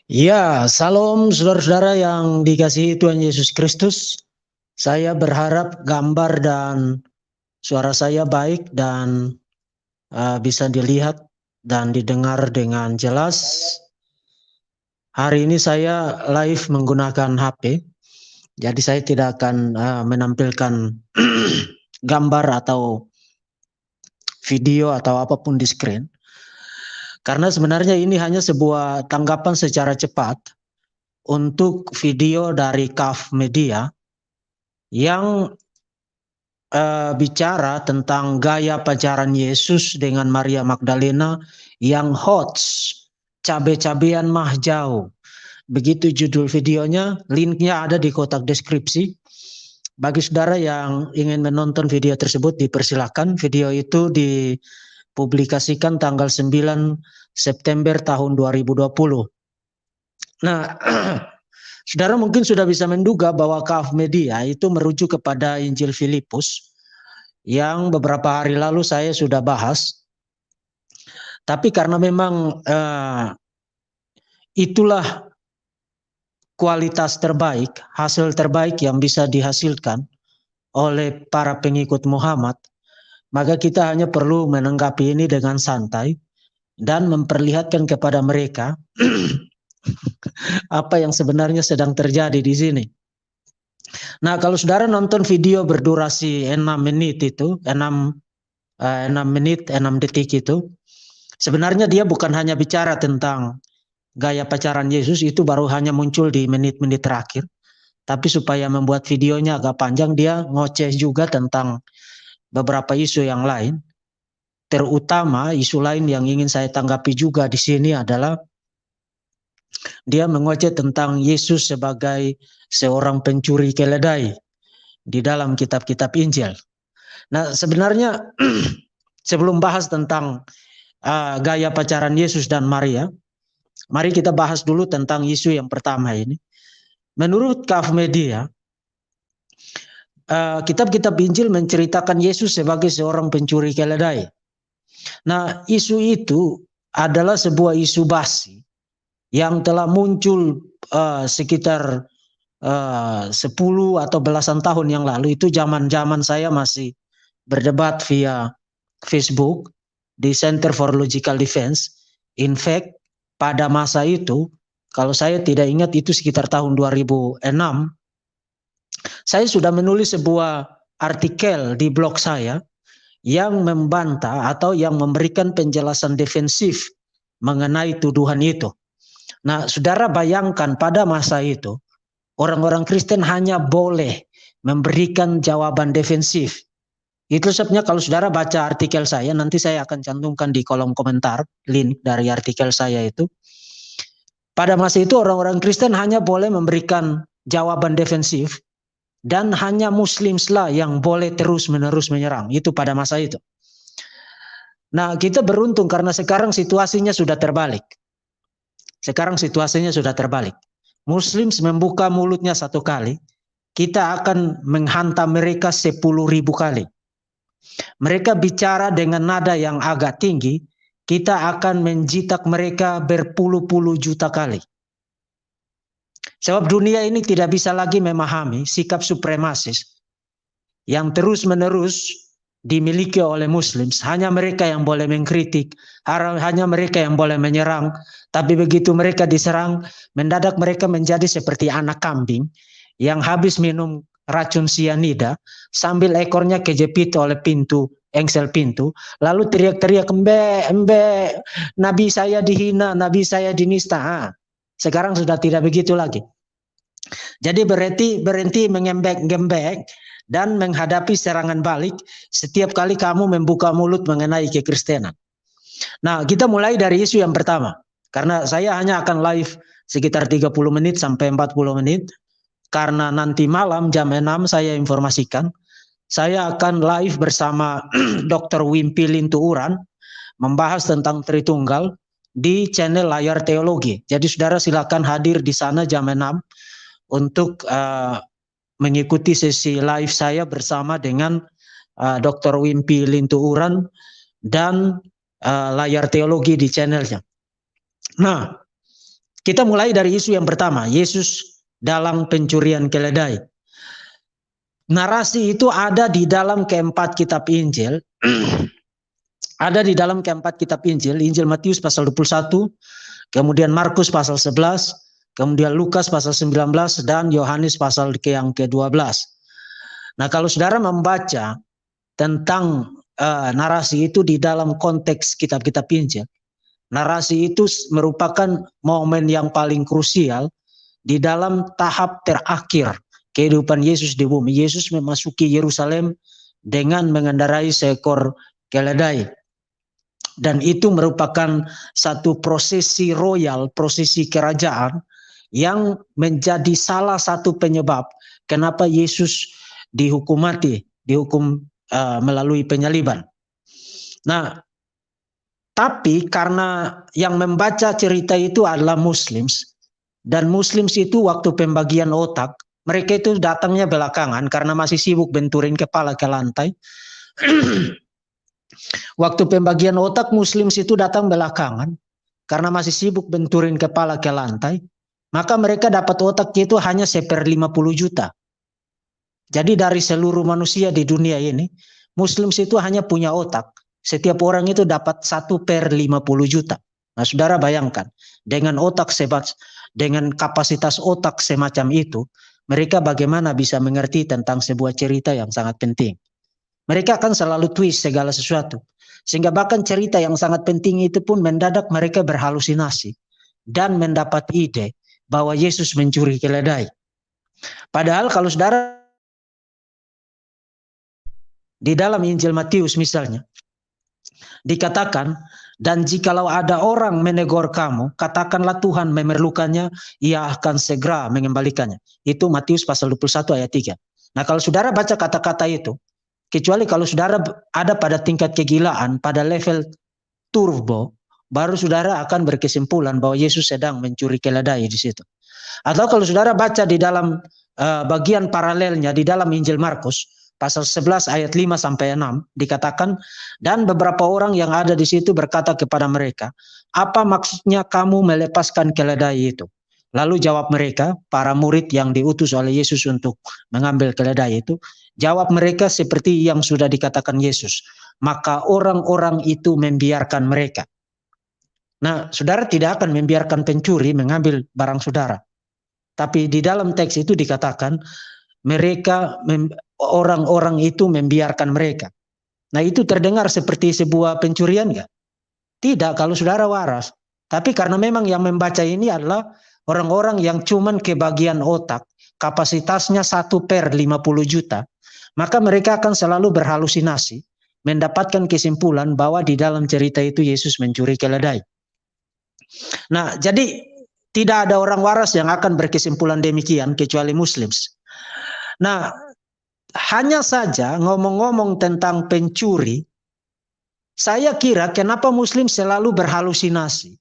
Ya, salam saudara-saudara yang dikasihi Tuhan Yesus Kristus. Saya berharap gambar dan suara saya baik dan bisa dilihat dan didengar dengan jelas. Hari ini saya live menggunakan HP, jadi saya tidak akan menampilkan gambar atau video atau apapun di screen. Karena sebenarnya ini hanya sebuah tanggapan secara cepat untuk video dari KAF Media yang bicara tentang gaya pacaran Yesus dengan Maria Magdalena yang hots, cabe-cabean mah jauh. Begitu judul videonya, linknya ada di kotak deskripsi. Bagi saudara yang ingin menonton video tersebut, dipersilakan. Video itu dipublikasikan tanggal 9 September tahun 2020. Nah, saudara mungkin sudah bisa menduga bahwa KAF Media itu merujuk kepada Injil Filipus yang beberapa hari lalu saya sudah bahas. Tapi karena memang itulah kualitas terbaik, hasil terbaik yang bisa dihasilkan oleh para pengikut Muhammad, maka kita hanya perlu menanggapi ini dengan santai dan memperlihatkan kepada mereka apa yang sebenarnya sedang terjadi di sini. Nah, kalau saudara nonton video berdurasi 6 menit itu, 6 menit, 6 detik itu, sebenarnya dia bukan hanya bicara tentang gaya pacaran Yesus, itu baru hanya muncul di menit-menit terakhir. Tapi supaya membuat videonya agak panjang, dia ngoceh juga tentang beberapa isu yang lain. Terutama isu lain yang ingin saya tanggapi juga di sini adalah dia mengoceh tentang Yesus sebagai seorang pencuri keledai di dalam kitab-kitab Injil. Nah, sebenarnya sebelum bahas tentang gaya pacaran Yesus dan Maria, mari kita bahas dulu tentang isu yang pertama ini. Menurut KAF Media, kitab-kitab Injil menceritakan Yesus sebagai seorang pencuri keledai. Nah, isu itu adalah sebuah isu basi yang telah muncul sekitar 10 atau belasan tahun yang lalu. Itu zaman-zaman saya masih berdebat via Facebook di Center for Logical Defense. In fact, pada masa itu, kalau saya tidak ingat itu sekitar tahun 2006, saya sudah menulis sebuah artikel di blog saya yang membantah atau yang memberikan penjelasan defensif mengenai tuduhan itu. Nah, saudara bayangkan pada masa itu, orang-orang Kristen hanya boleh memberikan jawaban defensif. Itu sebabnya kalau saudara baca artikel saya, nanti saya akan cantumkan di kolom komentar link dari artikel saya itu. Pada masa itu orang-orang Kristen hanya boleh memberikan jawaban defensif dan hanya Muslimlah yang boleh terus-menerus menyerang. Itu pada masa itu. Nah, kita beruntung karena sekarang situasinya sudah terbalik. Sekarang situasinya sudah terbalik. Muslim membuka mulutnya satu kali, kita akan menghantam mereka 10.000 kali. Mereka bicara dengan nada yang agak tinggi, kita akan menjitak mereka berpuluh-puluh juta kali. Sebab dunia ini tidak bisa lagi memahami sikap supremasis yang terus-menerus dimiliki oleh Muslim. Hanya mereka yang boleh mengkritik, hanya mereka yang boleh menyerang. Tapi begitu mereka diserang, mendadak mereka menjadi seperti anak kambing yang habis minum racun sianida sambil ekornya kejepit oleh engsel pintu, lalu teriak-teriak, embe, nabi saya dihina, nabi saya dinista. Sekarang sudah tidak begitu lagi. Jadi berhenti mengembek-gembek dan menghadapi serangan balik setiap kali kamu membuka mulut mengenai kekristenan. Nah, kita mulai dari isu yang pertama. Karena saya hanya akan live sekitar 30 menit sampai 40 menit. Karena nanti malam jam 6 saya informasikan, saya akan live bersama Dr. Wimpi Lintuuran membahas tentang Tritunggal di channel Layar Teologi. Jadi saudara silakan hadir di sana jam 6 untuk mengikuti sesi live saya bersama dengan Dr. Wimpi Lintuuran dan Layar Teologi di channelnya. Nah, Kita mulai dari isu yang pertama, Yesus dalam pencurian keledai. Narasi itu ada di dalam keempat kitab Injil. Ada di dalam keempat kitab Injil. Injil Matius pasal 21, kemudian Markus pasal 11, kemudian Lukas pasal 19, dan Yohanes pasal yang ke-12. Nah, kalau saudara membaca tentang narasi itu di dalam konteks kitab-kitab Injil, narasi itu merupakan momen yang paling krusial di dalam tahap terakhir kehidupan Yesus di bumi. Yesus memasuki Yerusalem dengan mengendarai seekor keledai. Dan itu merupakan satu prosesi royal, prosesi kerajaan yang menjadi salah satu penyebab kenapa Yesus dihukum mati, dihukum melalui penyaliban. Nah, tapi karena yang membaca cerita itu adalah Muslims, dan Muslims itu waktu pembagian otak, mereka itu datangnya belakangan karena masih sibuk benturin kepala ke lantai. Waktu pembagian otak, Muslims itu datang belakangan karena masih sibuk benturin kepala ke lantai, maka mereka dapat otak itu hanya 1/50 juta. Jadi dari seluruh manusia di dunia ini, Muslims itu hanya punya otak. Setiap orang itu dapat 1/50 juta. Nah, saudara bayangkan, dengan otak dengan kapasitas otak semacam itu, mereka bagaimana bisa mengerti tentang sebuah cerita yang sangat penting. Mereka akan selalu twist segala sesuatu. Sehingga bahkan cerita yang sangat penting itu pun mendadak mereka berhalusinasi dan mendapat ide bahwa Yesus mencuri keledai. Padahal kalau saudara di dalam Injil Matius misalnya, dikatakan, dan jikalau ada orang menegur kamu, katakanlah Tuhan memerlukannya, ia akan segera mengembalikannya. Itu Matius pasal 21 ayat 3. Nah, kalau saudara baca kata-kata itu, kecuali kalau saudara ada pada tingkat kegilaan, pada level turbo, baru saudara akan berkesimpulan bahwa Yesus sedang mencuri keledai di situ. Atau kalau saudara baca di dalam bagian paralelnya di dalam Injil Markus, pasal 11 ayat 5 sampai 6 dikatakan, dan beberapa orang yang ada di situ berkata kepada mereka, apa maksudnya kamu melepaskan keledai itu? Lalu jawab mereka, para murid yang diutus oleh Yesus untuk mengambil keledai itu, jawab mereka seperti yang sudah dikatakan Yesus, maka orang-orang itu membiarkan mereka. Nah, saudara tidak akan membiarkan pencuri mengambil barang saudara. Tapi di dalam teks itu dikatakan, orang-orang itu membiarkan mereka. Nah, itu terdengar seperti sebuah pencurian enggak? Tidak, kalau saudara waras. Tapi karena memang yang membaca ini adalah orang-orang yang cuman kebagian otak, kapasitasnya 1/50 juta, maka mereka akan selalu berhalusinasi, mendapatkan kesimpulan bahwa di dalam cerita itu Yesus mencuri keledai. Nah, jadi tidak ada orang waras yang akan berkesimpulan demikian kecuali Muslims. Nah, hanya saja ngomong-ngomong tentang pencuri, saya kira kenapa Muslim selalu berhalusinasi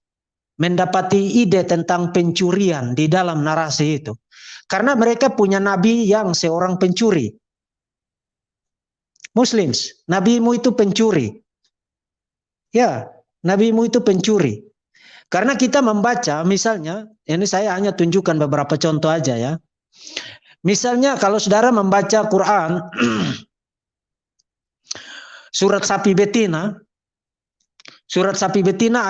mendapati ide tentang pencurian di dalam narasi itu. Karena mereka punya nabi yang seorang pencuri. Muslims, nabimu itu pencuri. Ya, nabimu itu pencuri. Karena kita membaca, misalnya, ini saya hanya tunjukkan beberapa contoh aja ya. Misalnya kalau saudara membaca Quran, surat sapi betina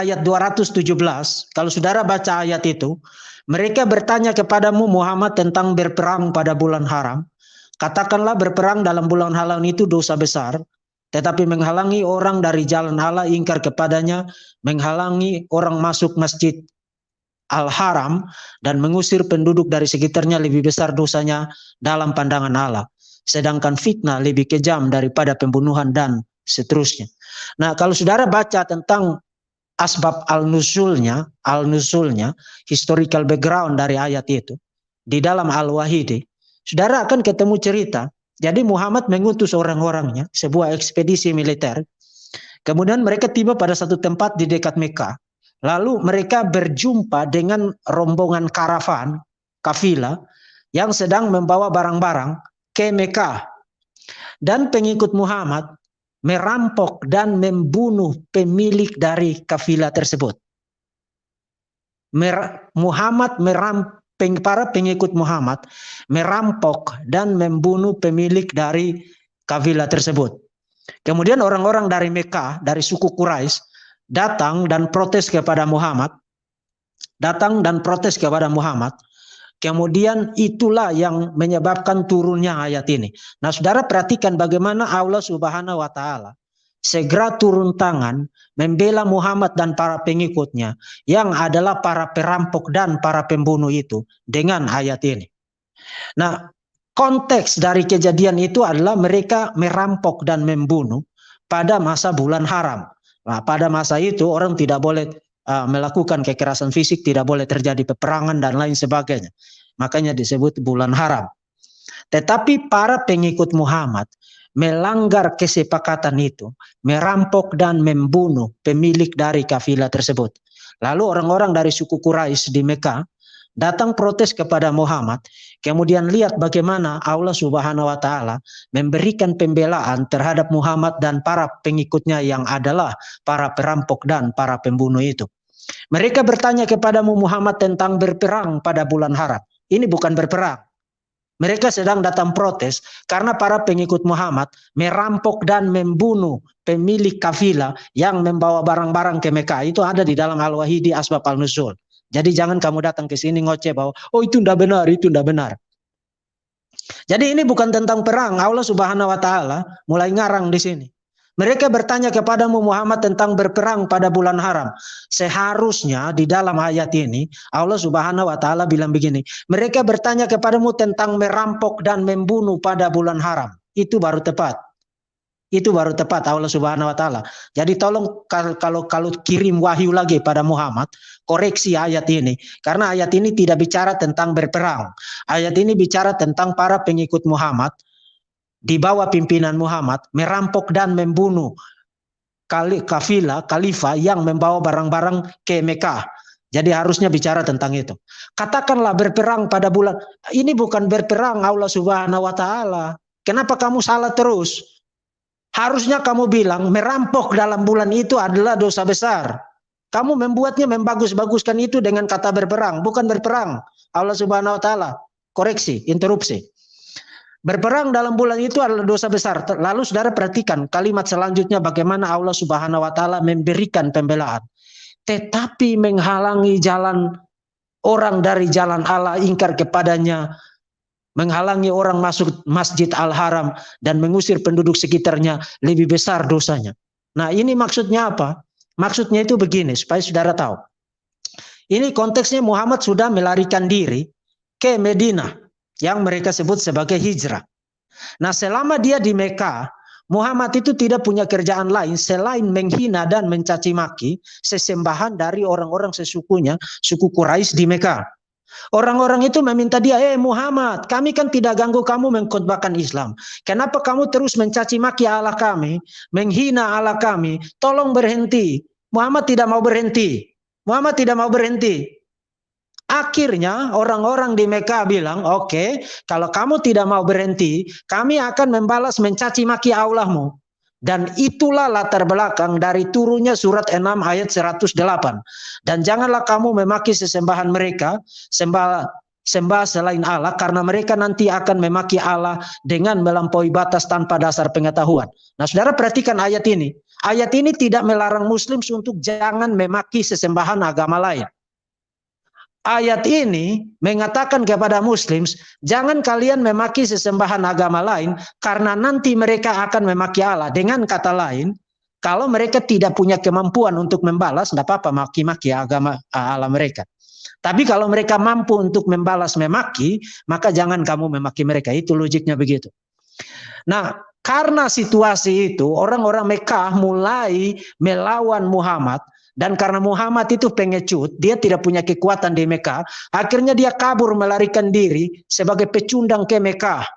ayat 217, kalau saudara baca ayat itu, mereka bertanya kepadamu Muhammad tentang berperang pada bulan haram. Katakanlah berperang dalam bulan haram itu dosa besar, tetapi menghalangi orang dari jalan Allah, ingkar kepadanya, menghalangi orang masuk masjid Al-Haram, dan mengusir penduduk dari sekitarnya lebih besar dosanya dalam pandangan Allah. Sedangkan fitnah lebih kejam daripada pembunuhan dan seterusnya. Nah, kalau saudara baca tentang asbab al-nusulnya, historical background dari ayat itu, di dalam Al-Wahidi, saudara akan ketemu cerita. Jadi Muhammad mengutus orang-orangnya, sebuah ekspedisi militer. Kemudian mereka tiba pada satu tempat di dekat Mekah. Lalu mereka berjumpa dengan rombongan karavan, kafilah, yang sedang membawa barang-barang ke Mekah. Dan pengikut Muhammad merampok dan membunuh pemilik dari kafilah tersebut. para pengikut Muhammad merampok dan membunuh pemilik dari kafilah tersebut. Kemudian orang-orang dari Mekah, dari suku Quraisy, datang dan protes kepada Muhammad. Kemudian itulah yang menyebabkan turunnya ayat ini. Nah, saudara perhatikan bagaimana Allah Subhanahu wa Ta'ala segera turun tangan membela Muhammad dan para pengikutnya yang adalah para perampok dan para pembunuh itu dengan ayat ini. Nah, konteks dari kejadian itu adalah mereka merampok dan membunuh pada masa bulan haram. Nah, pada masa itu orang tidak boleh melakukan kekerasan fisik, tidak boleh terjadi peperangan dan lain sebagainya. Makanya disebut bulan haram. Tetapi para pengikut Muhammad melanggar kesepakatan itu, merampok dan membunuh pemilik dari kafilah tersebut. Lalu orang-orang dari suku Quraisy di Mekah datang protes kepada Muhammad. Kemudian lihat bagaimana Allah Subhanahu wa Ta'ala memberikan pembelaan terhadap Muhammad dan para pengikutnya yang adalah para perampok dan para pembunuh itu. Mereka bertanya kepadamu Muhammad tentang berperang pada bulan haram. Ini bukan berperang. Mereka sedang datang protes karena para pengikut Muhammad merampok dan membunuh pemilik kafilah yang membawa barang-barang ke Mekah. Itu ada di dalam Al-Wahidi Asbab Al-Nuzul. Jadi jangan kamu datang ke sini ngoceh bahwa oh itu tidak benar, itu tidak benar. Jadi ini bukan tentang perang. Allah Subhanahu wa Ta'ala mulai ngarang di sini. Mereka bertanya kepadamu Muhammad tentang berperang pada bulan haram. Seharusnya di dalam ayat ini Allah Subhanahu wa Ta'ala bilang begini. Mereka bertanya kepadamu tentang merampok dan membunuh pada bulan haram. Itu baru tepat. Itu baru tepat Allah Subhanahu wa Ta'ala. Jadi tolong kalau kirim wahyu lagi pada Muhammad, koreksi ayat ini. Karena ayat ini tidak bicara tentang berperang. Ayat ini bicara tentang para pengikut Muhammad di bawah pimpinan Muhammad merampok dan membunuh khalifah yang membawa barang-barang ke Mekah. Jadi harusnya bicara tentang itu. Katakanlah berperang pada bulan. Ini bukan berperang Allah Subhanahu wa Ta'ala. Kenapa kamu salah terus? Harusnya kamu bilang merampok dalam bulan itu adalah dosa besar. Kamu membuatnya membagus-baguskan itu dengan kata berperang. Bukan berperang. Allah Subhanahu wa Ta'ala. Koreksi, interupsi. Berperang dalam bulan itu adalah dosa besar. Lalu saudara perhatikan kalimat selanjutnya bagaimana Allah Subhanahu wa Ta'ala memberikan pembelaan. Tetapi menghalangi jalan orang dari jalan Allah, ingkar kepadanya, menghalangi orang masuk Masjid Al-Haram dan mengusir penduduk sekitarnya lebih besar dosanya. Nah, ini maksudnya apa? Maksudnya itu begini supaya saudara tahu. Ini konteksnya Muhammad sudah melarikan diri ke Madinah yang mereka sebut sebagai hijrah. Nah, selama dia di Mekah, Muhammad itu tidak punya kerjaan lain selain menghina dan mencaci maki sesembahan dari orang-orang sesukunya, suku Quraisy di Mekah. Orang-orang itu meminta dia, Muhammad, kami kan tidak ganggu kamu mengkhotbahkan Islam. Kenapa kamu terus mencaci maki Allah kami, menghina Allah kami? Tolong berhenti. Muhammad tidak mau berhenti. Muhammad tidak mau berhenti. Akhirnya orang-orang di Mekah bilang, oke, kalau kamu tidak mau berhenti, kami akan membalas mencaci maki Allahmu. Dan itulah latar belakang dari turunnya surat 6 ayat 108. Dan janganlah kamu memaki sesembahan mereka, sembah selain Allah, karena mereka nanti akan memaki Allah dengan melampaui batas tanpa dasar pengetahuan. Nah, saudara perhatikan ayat ini. Ayat ini tidak melarang Muslim untuk jangan memaki sesembahan agama lain. Ayat ini mengatakan kepada Muslim, jangan kalian memaki sesembahan agama lain karena nanti mereka akan memaki Allah. Dengan kata lain, kalau mereka tidak punya kemampuan untuk membalas, tidak apa-apa maki-maki agama Allah mereka. Tapi kalau mereka mampu untuk membalas memaki, maka jangan kamu memaki mereka. Itu logiknya begitu. Nah, karena situasi itu, orang-orang Mekah mulai melawan Muhammad. Dan karena Muhammad itu pengecut, dia tidak punya kekuatan di Mekah. Akhirnya dia kabur melarikan diri sebagai pecundang ke Mekah.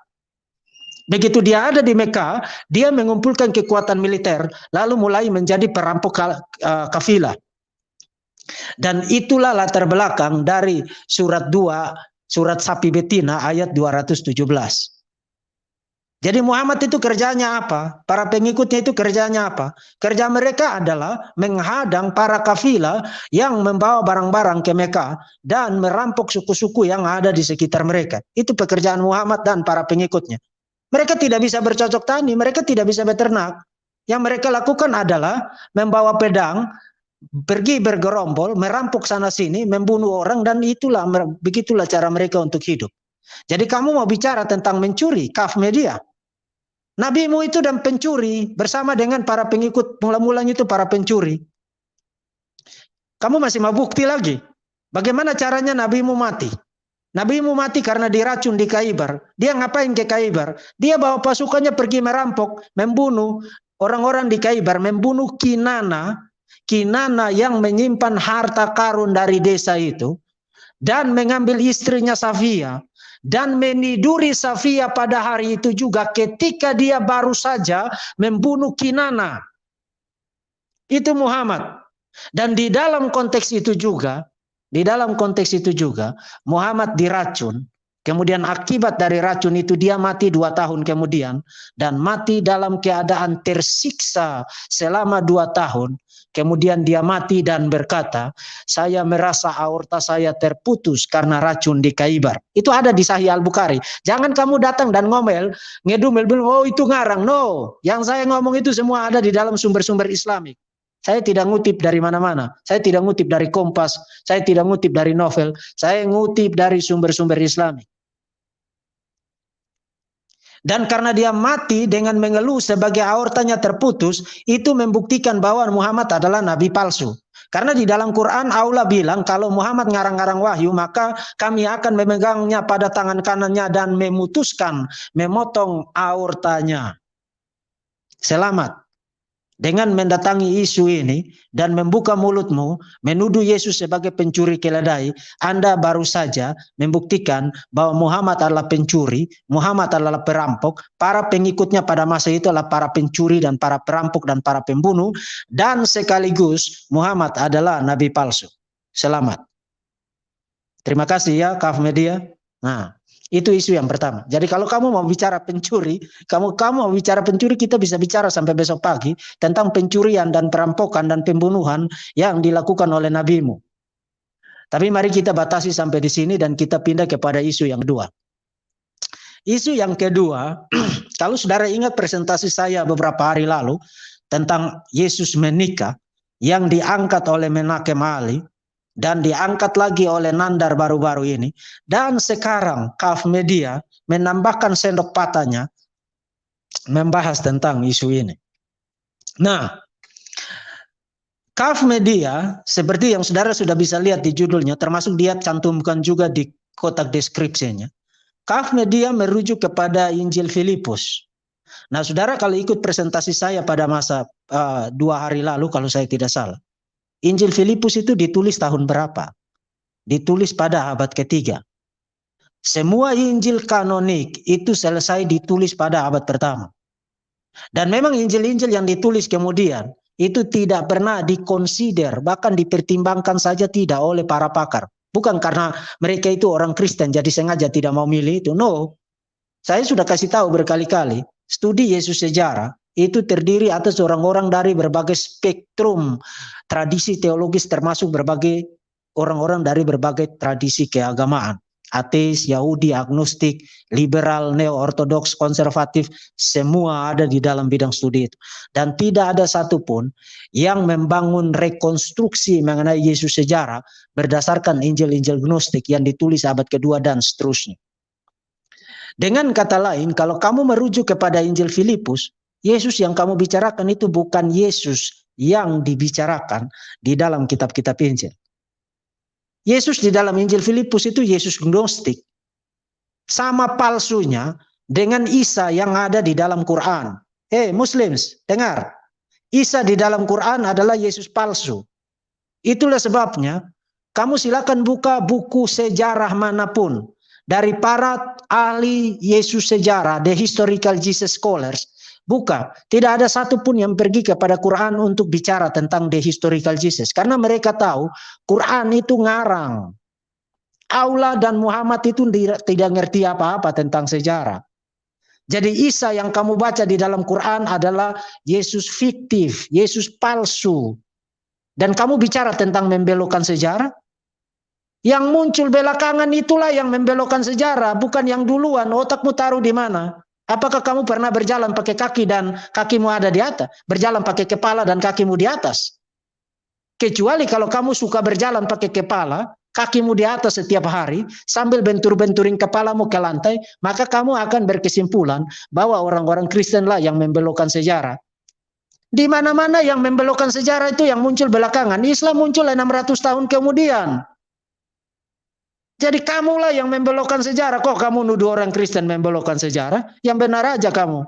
Begitu dia ada di Mekah, dia mengumpulkan kekuatan militer, lalu mulai menjadi perampok kafilah. Dan itulah latar belakang dari surat 2, surat sapi betina ayat 217. Jadi Muhammad itu kerjanya apa? Para pengikutnya itu kerjanya apa? Kerja mereka adalah menghadang para kafilah yang membawa barang-barang ke Mekah dan merampok suku-suku yang ada di sekitar mereka. Itu pekerjaan Muhammad dan para pengikutnya. Mereka tidak bisa bercocok tani, mereka tidak bisa beternak. Yang mereka lakukan adalah membawa pedang, pergi bergerombol, merampok sana sini, membunuh orang, dan begitulah cara mereka untuk hidup. Jadi kamu mau bicara tentang mencuri, kaf media. Nabimu itu dan pencuri bersama dengan para pengikut mula-mulanya itu para pencuri. Kamu masih mau bukti lagi? Bagaimana caranya nabimu mati? Nabimu mati karena diracun di Khaybar. Dia ngapain ke Khaybar? Dia bawa pasukannya pergi merampok, membunuh orang-orang di Khaybar, membunuh Kinana yang menyimpan harta karun dari desa itu, dan mengambil istrinya Safia, dan meniduri Safia pada hari itu juga ketika dia baru saja membunuh Kinana. Itu Muhammad. Dan di dalam konteks itu juga Muhammad diracun. Kemudian akibat dari racun itu dia mati 2 tahun kemudian, dan mati dalam keadaan tersiksa selama 2 tahun. Kemudian dia mati dan berkata, saya merasa aorta saya terputus karena racun di Khaybar. Itu ada di Sahih Al-Bukhari. Jangan kamu datang dan ngedumel, oh itu ngarang. No, yang saya ngomong itu semua ada di dalam sumber-sumber Islamik. Saya tidak ngutip dari mana-mana. Saya tidak ngutip dari Kompas. Saya tidak ngutip dari novel. Saya ngutip dari sumber-sumber Islamik. Dan karena dia mati dengan mengeluh sebagai aortanya terputus, itu membuktikan bahwa Muhammad adalah nabi palsu. Karena di dalam Quran Allah bilang kalau Muhammad ngarang-ngarang wahyu, maka kami akan memegangnya pada tangan kanannya dan memutuskan, memotong aortanya. Selamat. Dengan mendatangi isu ini dan membuka mulutmu menuduh Yesus sebagai pencuri keledai, Anda baru saja membuktikan bahwa Muhammad adalah pencuri, Muhammad adalah perampok, para pengikutnya pada masa itu adalah para pencuri dan para perampok dan para pembunuh, dan sekaligus Muhammad adalah nabi palsu. Selamat. Terima kasih ya Kaf Media. Nah, itu isu yang pertama. Jadi kalau kamu mau bicara pencuri, kamu mau bicara pencuri, kita bisa bicara sampai besok pagi tentang pencurian dan perampokan dan pembunuhan yang dilakukan oleh nabimu. Tapi mari kita batasi sampai di sini dan kita pindah kepada isu yang kedua. Isu yang kedua, kalau saudara ingat presentasi saya beberapa hari lalu tentang Yesus menikah yang diangkat oleh Menakem Ali, dan diangkat lagi oleh Nandar baru-baru ini. Dan sekarang Kaf Media menambahkan sendok patahnya membahas tentang isu ini. Nah, Kaf Media seperti yang saudara sudah bisa lihat di judulnya, termasuk dia cantumkan juga di kotak deskripsinya. Kaf Media merujuk kepada Injil Filipus. Nah, saudara kalau ikut presentasi saya pada masa 2 hari lalu kalau saya tidak salah, Injil Filipus itu ditulis tahun berapa? Ditulis pada abad ketiga. Semua Injil kanonik itu selesai ditulis pada abad pertama. Dan memang Injil-Injil yang ditulis kemudian itu tidak pernah dikonsider, bahkan dipertimbangkan saja tidak oleh para pakar. Bukan karena mereka itu orang Kristen jadi sengaja tidak mau milih itu. No. Saya sudah kasih tahu berkali-kali, studi Yesus sejarah itu terdiri atas orang-orang dari berbagai spektrum tradisi teologis, termasuk berbagai orang-orang dari berbagai tradisi keagamaan. Ateis, Yahudi, agnostik, liberal, neo-ortodoks, konservatif, semua ada di dalam bidang studi itu. Dan tidak ada satupun yang membangun rekonstruksi mengenai Yesus sejarah berdasarkan Injil-Injil gnostik yang ditulis abad kedua dan seterusnya. Dengan kata lain, kalau kamu merujuk kepada Injil Filipus, Yesus yang kamu bicarakan itu bukan Yesus yang dibicarakan di dalam kitab-kitab Injil. Yesus di dalam Injil Filipus itu Yesus gnostik. Sama palsunya dengan Isa yang ada di dalam Quran. Muslims, dengar. Isa di dalam Quran adalah Yesus palsu. Itulah sebabnya kamu silakan buka buku sejarah manapun dari para ahli Yesus sejarah, the historical Jesus scholars. Buka, tidak ada satupun yang pergi kepada Quran untuk bicara tentang the historical Jesus. Karena mereka tahu Quran itu ngarang. Allah dan Muhammad itu tidak ngerti apa-apa tentang sejarah. Jadi Isa yang kamu baca di dalam Quran adalah Yesus fiktif, Yesus palsu. Dan kamu bicara tentang membelokkan sejarah? Yang muncul belakangan itulah yang membelokkan sejarah, bukan yang duluan. Otakmu taruh di mana? Apakah kamu pernah berjalan pakai kaki dan kakimu ada di atas? Berjalan pakai kepala dan kakimu di atas? Kecuali kalau kamu suka berjalan pakai kepala, kakimu di atas setiap hari, sambil bentur-benturin kepalamu ke lantai, maka kamu akan berkesimpulan bahwa orang-orang Kristen lah yang membelokkan sejarah. Di mana-mana yang membelokkan sejarah itu yang muncul belakangan. Islam muncul 600 tahun kemudian. Jadi kamulah yang membelokkan sejarah. Kok kamu nuduh orang Kristen membelokkan sejarah? Yang benar aja kamu.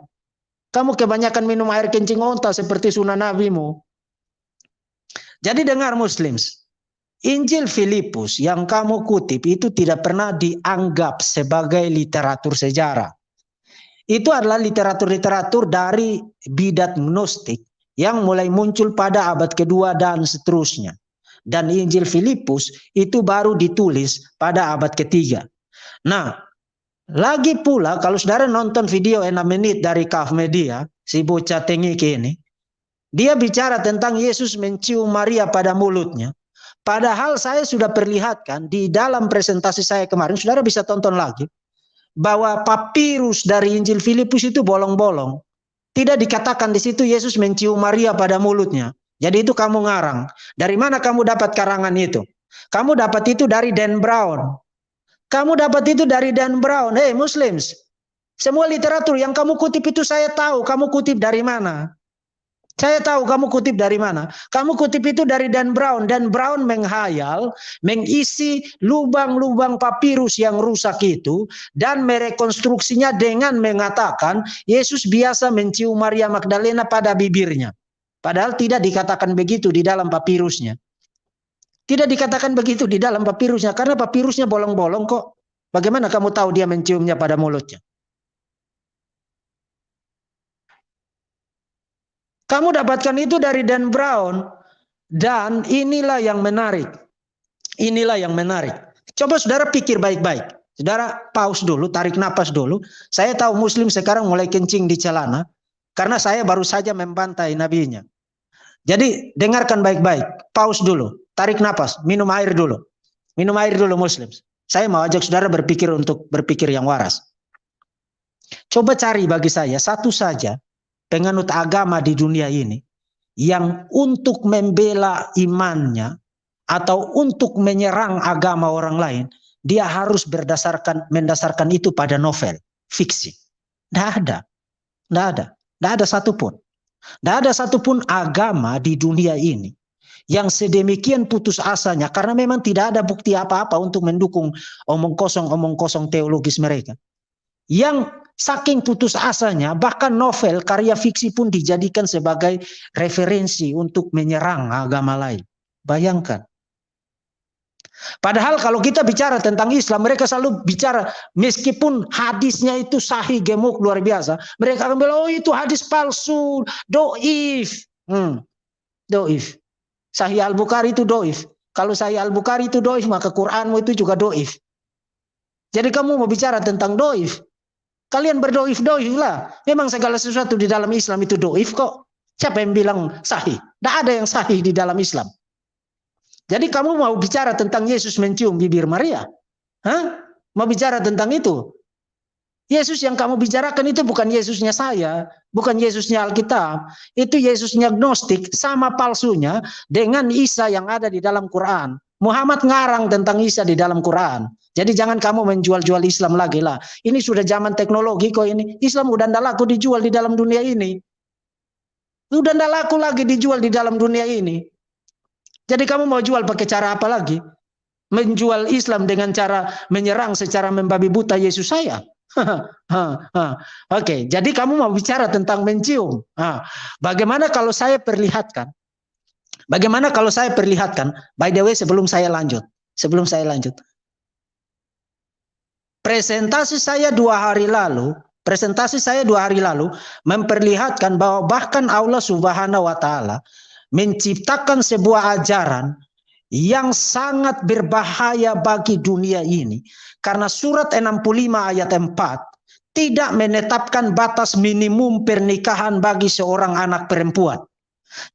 Kamu kebanyakan minum air kencing onta seperti sunnah nabimu. Jadi dengar Muslims, Injil Filipus yang kamu kutip itu tidak pernah dianggap sebagai literatur sejarah. Itu adalah literatur-literatur dari bidat gnostik yang mulai muncul pada abad kedua dan seterusnya. Dan Injil Filipus itu baru ditulis pada abad ketiga. Nah, lagi pula kalau saudara nonton video 6 menit dari Kaf Media, si bocah tengik ini, dia bicara tentang Yesus mencium Maria pada mulutnya. Padahal saya sudah perlihatkan di dalam presentasi saya kemarin, saudara bisa tonton lagi, bahwa papirus dari Injil Filipus itu bolong-bolong. Tidak dikatakan di situ Yesus mencium Maria pada mulutnya. Jadi itu kamu ngarang. Dari mana kamu dapat karangan itu? Kamu dapat itu dari Dan Brown. Kamu dapat itu dari Dan Brown. Hei Muslims, semua literatur yang kamu kutip itu saya tahu kamu kutip dari mana. Saya tahu kamu kutip dari mana. Kamu kutip itu dari Dan Brown. Dan Brown menghayal, mengisi lubang-lubang papirus yang rusak itu, dan merekonstruksinya dengan mengatakan Yesus biasa mencium Maria Magdalena pada bibirnya. Padahal tidak dikatakan begitu di dalam papirusnya. Tidak dikatakan begitu di dalam papirusnya, karena papirusnya bolong-bolong kok. Bagaimana kamu tahu dia menciumnya pada mulutnya? Kamu dapatkan itu dari Dan Brown. Dan inilah yang menarik. Inilah yang menarik. Coba saudara pikir baik-baik. Saudara pause dulu, tarik napas dulu. Saya tahu Muslim sekarang mulai kencing di celana, karena saya baru saja membantai nabinya. Jadi dengarkan baik-baik. Pause dulu, tarik napas, minum air dulu. Minum air dulu Muslim. Saya mau ajak saudara berpikir untuk berpikir yang waras. Coba cari bagi saya satu saja penganut agama di dunia ini yang untuk membela imannya atau untuk menyerang agama orang lain, dia harus mendasarkan itu pada novel, fiksi. Tidak ada. Tidak ada. Tidak ada satupun. Tidak ada satupun agama di dunia ini yang sedemikian putus asanya, karena memang tidak ada bukti apa-apa untuk mendukung omong kosong teologis mereka. Yang saking putus asanya, bahkan novel, karya fiksi pun dijadikan sebagai referensi untuk menyerang agama lain. Bayangkan. Padahal kalau kita bicara tentang Islam, mereka selalu bicara, meskipun hadisnya itu sahih gemuk luar biasa, mereka akan bilang, oh itu hadis palsu, doif. Doif. Sahih Al-Bukhari itu doif. Kalau Sahih Al-Bukhari itu doif, maka Quranmu itu juga doif. Jadi kamu mau bicara tentang doif, kalian berdoif-doif lah. Memang segala sesuatu di dalam Islam itu doif kok. Siapa yang bilang sahih? Tidak ada yang sahih di dalam Islam. Jadi kamu mau bicara tentang Yesus mencium bibir Maria? Hah? Mau bicara tentang itu? Yesus yang kamu bicarakan itu bukan Yesusnya saya, bukan Yesusnya Alkitab. Itu Yesusnya gnostik, sama palsunya dengan Isa yang ada di dalam Quran. Muhammad ngarang tentang Isa di dalam Quran. Jadi jangan kamu menjual-jual Islam lagi lah. Ini sudah zaman teknologi kok ini. Islam udah tidak laku dijual di dalam dunia ini. Udah tidak laku lagi dijual di dalam dunia ini. Jadi kamu mau jual pakai cara apa lagi? Menjual Islam dengan cara menyerang secara membabi buta Yesus saya. Oke, jadi kamu mau bicara tentang mencium. Bagaimana kalau saya perlihatkan? Bagaimana kalau saya perlihatkan? By the way, sebelum saya lanjut. Presentasi saya 2 hari lalu memperlihatkan bahwa bahkan Allah Subhanahu wa Ta'ala menciptakan sebuah ajaran yang sangat berbahaya bagi dunia ini. Karena surat 65 ayat 4 tidak menetapkan batas minimum pernikahan bagi seorang anak perempuan.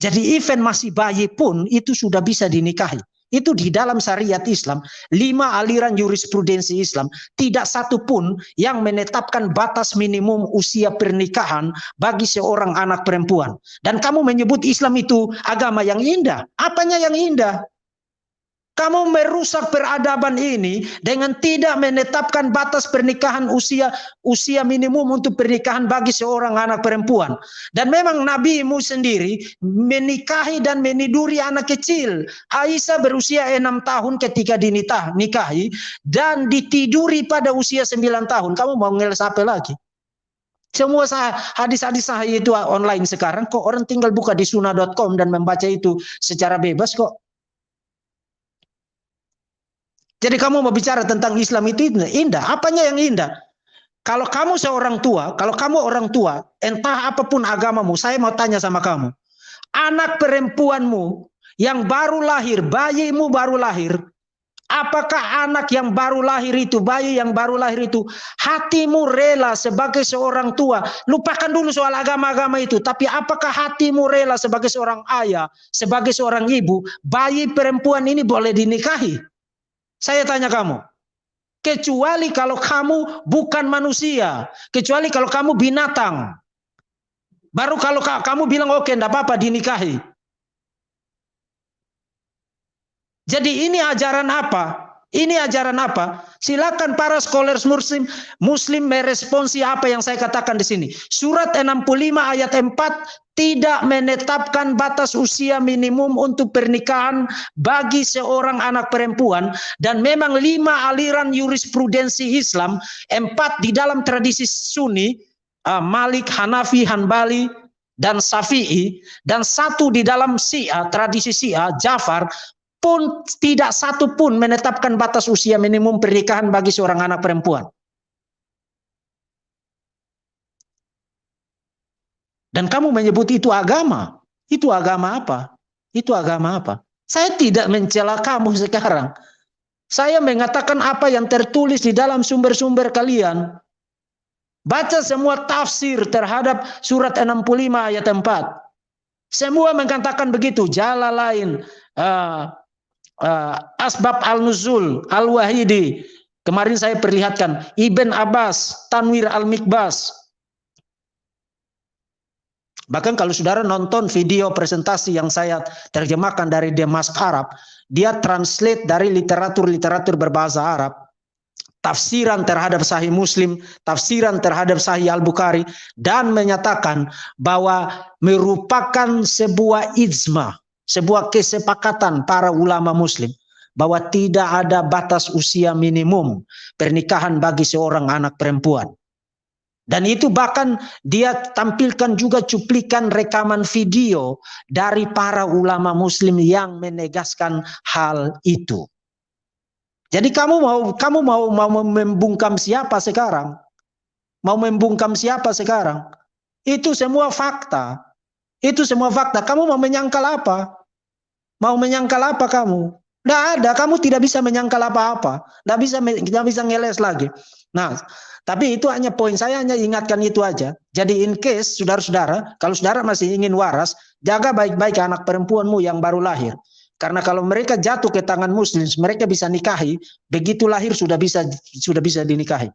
Jadi event masih bayi pun itu sudah bisa dinikahi. Itu di dalam syariat Islam, 5 aliran jurisprudensi Islam, tidak satu pun yang menetapkan batas minimum usia pernikahan bagi seorang anak perempuan. Dan kamu menyebut Islam itu agama yang indah. Apanya yang indah? Kamu merusak peradaban ini dengan tidak menetapkan batas pernikahan usia minimum untuk pernikahan bagi seorang anak perempuan. Dan memang nabimu sendiri menikahi dan meniduri anak kecil. Aisyah berusia 6 tahun ketika dinikahi dan ditiduri pada usia 9 tahun. Kamu mau ngeles apa lagi? Semua hadis-hadis sahih itu online sekarang, kok orang tinggal buka di sunnah.com dan membaca itu secara bebas kok. Jadi kamu mau bicara tentang Islam itu indah. Apanya yang indah? Kalau kamu seorang tua, kalau kamu orang tua, entah apapun agamamu, saya mau tanya sama kamu. Anak perempuanmu yang baru lahir, bayimu baru lahir, apakah anak yang baru lahir itu, bayi yang baru lahir itu, hatimu rela sebagai seorang tua, lupakan dulu soal agama-agama itu, tapi apakah hatimu rela sebagai seorang ayah, sebagai seorang ibu, bayi perempuan ini boleh dinikahi? Saya tanya kamu, kecuali kalau kamu bukan manusia, kecuali kalau kamu binatang, baru kalau kamu bilang oke, enggak apa-apa dinikahi. Jadi ini ajaran apa? Ini ajaran apa? Silakan para scholars muslim meresponsi apa yang saya katakan di sini. Surat 65 ayat 4 tidak menetapkan batas usia minimum untuk pernikahan bagi seorang anak perempuan, dan memang 5 aliran jurisprudensi Islam, 4 di dalam tradisi Sunni, Malik, Hanafi, Hanbali, dan Syafi'i, dan 1 di dalam Syiah, tradisi Syiah, Ja'far, pun tidak satu pun menetapkan batas usia minimum pernikahan bagi seorang anak perempuan. Dan kamu menyebut itu agama. Itu agama apa? Itu agama apa? Saya tidak mencela kamu sekarang. Saya mengatakan apa yang tertulis di dalam sumber-sumber kalian. Baca semua tafsir terhadap surat 65 ayat 4. Semua mengatakan begitu. Jalalain, Asbab al-Nuzul, Al-Wahidi. Kemarin saya perlihatkan. Ibn Abbas, Tanwir al-Mikbas. Bahkan kalau saudara nonton video presentasi yang saya terjemahkan dari Demask Arab, dia translate dari literatur-literatur berbahasa Arab. Tafsiran terhadap Sahih Muslim, tafsiran terhadap Sahih Al-Bukhari, dan menyatakan bahwa merupakan sebuah ijma, sebuah kesepakatan para ulama muslim bahwa tidak ada batas usia minimum pernikahan bagi seorang anak perempuan. Dan itu bahkan dia tampilkan juga cuplikan rekaman video dari para ulama muslim yang menegaskan hal itu. Jadi kamu mau membungkam siapa sekarang? Mau membungkam siapa sekarang? Itu semua fakta. Itu semua fakta. Kamu mau menyangkal apa? Mau menyangkal apa kamu? Tidak ada. Kamu tidak bisa menyangkal apa-apa. Tidak bisa ngeles lagi. Nah, tapi itu hanya poin, saya hanya ingatkan itu aja. Jadi in case saudara-saudara, kalau saudara masih ingin waras, jaga baik-baik anak perempuanmu yang baru lahir. Karena kalau mereka jatuh ke tangan muslim, mereka bisa nikahi, begitu lahir sudah bisa dinikahi.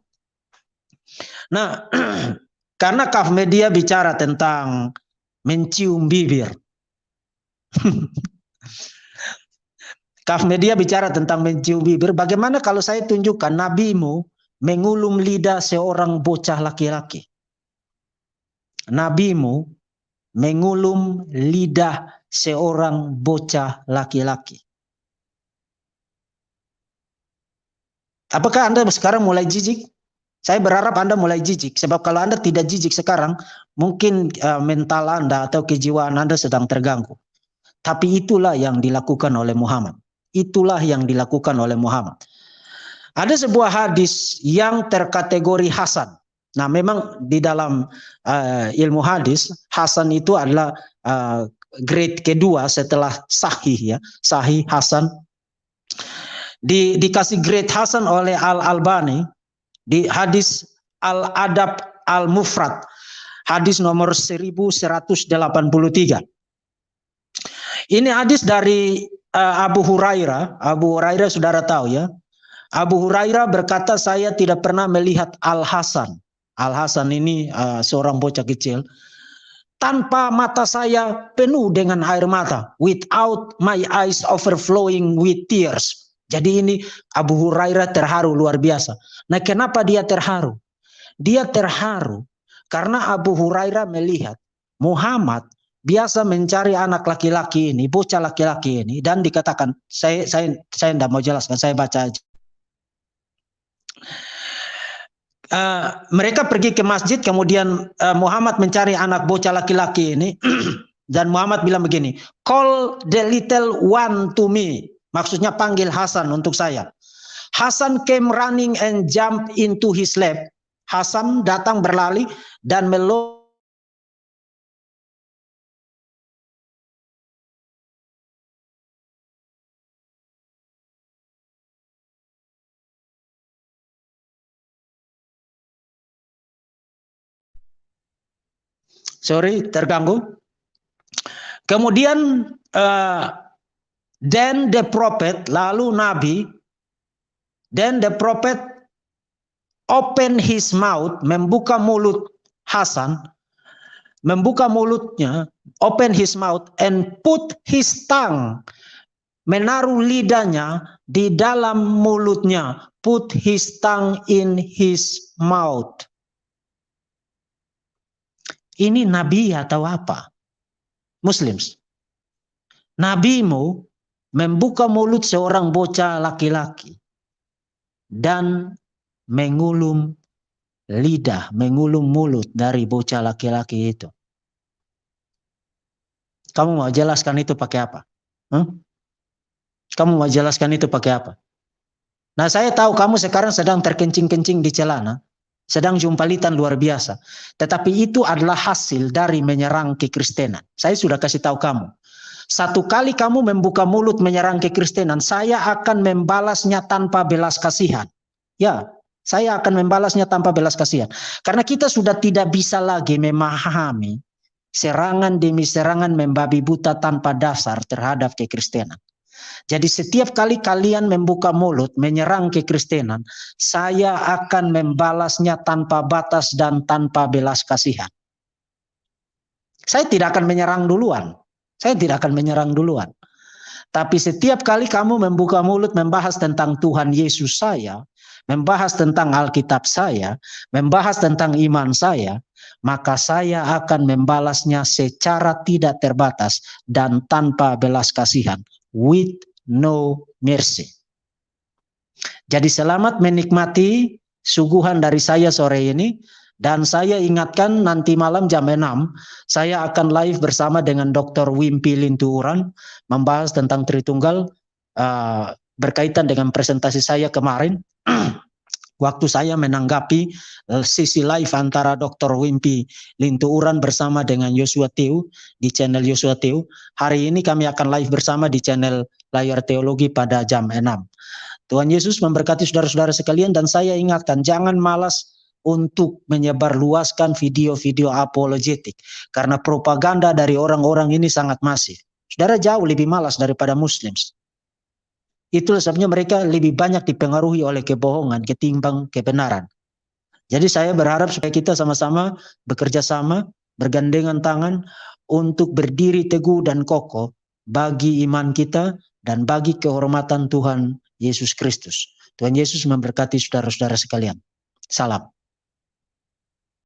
Nah, karena Kaf Media bicara tentang mencium bibir. Kaf Media bicara tentang mencium bibir, bagaimana kalau saya tunjukkan nabimu mengulum lidah seorang bocah laki-laki? Nabimu mengulum lidah seorang bocah laki-laki. Apakah Anda sekarang mulai jijik? Saya berharap Anda mulai jijik. Sebab kalau Anda tidak jijik sekarang, mungkin mental Anda atau kejiwaan Anda sedang terganggu. Tapi itulah yang dilakukan oleh Muhammad. Itulah yang dilakukan oleh Muhammad. Ada sebuah hadis yang terkategori hasan. Nah, memang di dalam ilmu hadis, hasan itu adalah grade kedua setelah sahih, ya, sahih, hasan. Dikasih grade hasan oleh Al-Albani di hadis Al-Adab Al-Mufrad, hadis nomor 1183. Ini hadis dari Abu Hurairah. Abu Hurairah saudara tahu ya. Abu Hurairah berkata, saya tidak pernah melihat Al-Hasan. Al-Hasan ini seorang bocah kecil. Tanpa mata saya penuh dengan air mata. Without my eyes overflowing with tears. Jadi ini Abu Hurairah terharu luar biasa. Nah, kenapa dia terharu? Dia terharu karena Abu Hurairah melihat Muhammad biasa mencari anak laki-laki ini, bocah laki-laki ini, dan dikatakan, saya tidak mau jelaskan, saya baca aja. Mereka pergi ke masjid, kemudian Muhammad mencari anak bocah laki-laki ini, dan Muhammad bilang begini, call the little one to me. Maksudnya panggil Hasan untuk saya. Hasan came running and jumped into his lap. Hasan datang berlari dan sorry, terganggu. Kemudian then the prophet, lalu Nabi, then the prophet open his mouth, membuka mulut Hasan, membuka mulutnya, open his mouth and put his tongue, menaruh lidahnya di dalam mulutnya, put his tongue in his mouth. Ini nabi atau apa? Muslims. Nabimu membuka mulut seorang bocah laki-laki dan mengulum lidah, mengulum mulut dari bocah laki-laki itu. Kamu mau jelaskan itu pakai apa? Kamu mau jelaskan itu pakai apa? Nah, saya tahu kamu sekarang sedang terkencing-kencing di celana, sedang jumpalitan luar biasa. Tetapi itu adalah hasil dari menyerang kekristenan. Saya sudah kasih tahu kamu. Satu kali kamu membuka mulut menyerang kekristenan, saya akan membalasnya tanpa belas kasihan. Ya, saya akan membalasnya tanpa belas kasihan. Karena kita sudah tidak bisa lagi memahami serangan demi serangan membabi buta tanpa dasar terhadap kekristenan. Jadi setiap kali kalian membuka mulut menyerang kekristenan, saya akan membalasnya tanpa batas dan tanpa belas kasihan. Saya tidak akan menyerang duluan. Saya tidak akan menyerang duluan. Tapi setiap kali kamu membuka mulut membahas tentang Tuhan Yesus saya, membahas tentang Alkitab saya, membahas tentang iman saya, maka saya akan membalasnya secara tidak terbatas dan tanpa belas kasihan. With no mercy. Jadi selamat menikmati suguhan dari saya sore ini. Dan saya ingatkan nanti malam jam 6, saya akan live bersama dengan Dr. Wimpi Lintuuran, membahas tentang Tritunggal, berkaitan dengan presentasi saya kemarin. Waktu saya menanggapi sisi live antara Dr. Wimpi Lintuuran bersama dengan Yosua Teu di channel Yosua Teu. Hari ini kami akan live bersama di channel Layar Teologi pada jam 6. Tuhan Yesus memberkati saudara-saudara sekalian, dan saya ingatkan jangan malas untuk menyebarluaskan video-video apologetik, karena propaganda dari orang-orang ini sangat masif. Saudara jauh lebih malas daripada Muslims. Itulah sebabnya mereka lebih banyak dipengaruhi oleh kebohongan ketimbang kebenaran. Jadi saya berharap supaya kita sama-sama bekerja sama, bergandengan tangan untuk berdiri teguh dan kokoh bagi iman kita dan bagi kehormatan Tuhan Yesus Kristus. Tuhan Yesus memberkati saudara-saudara sekalian. Salam.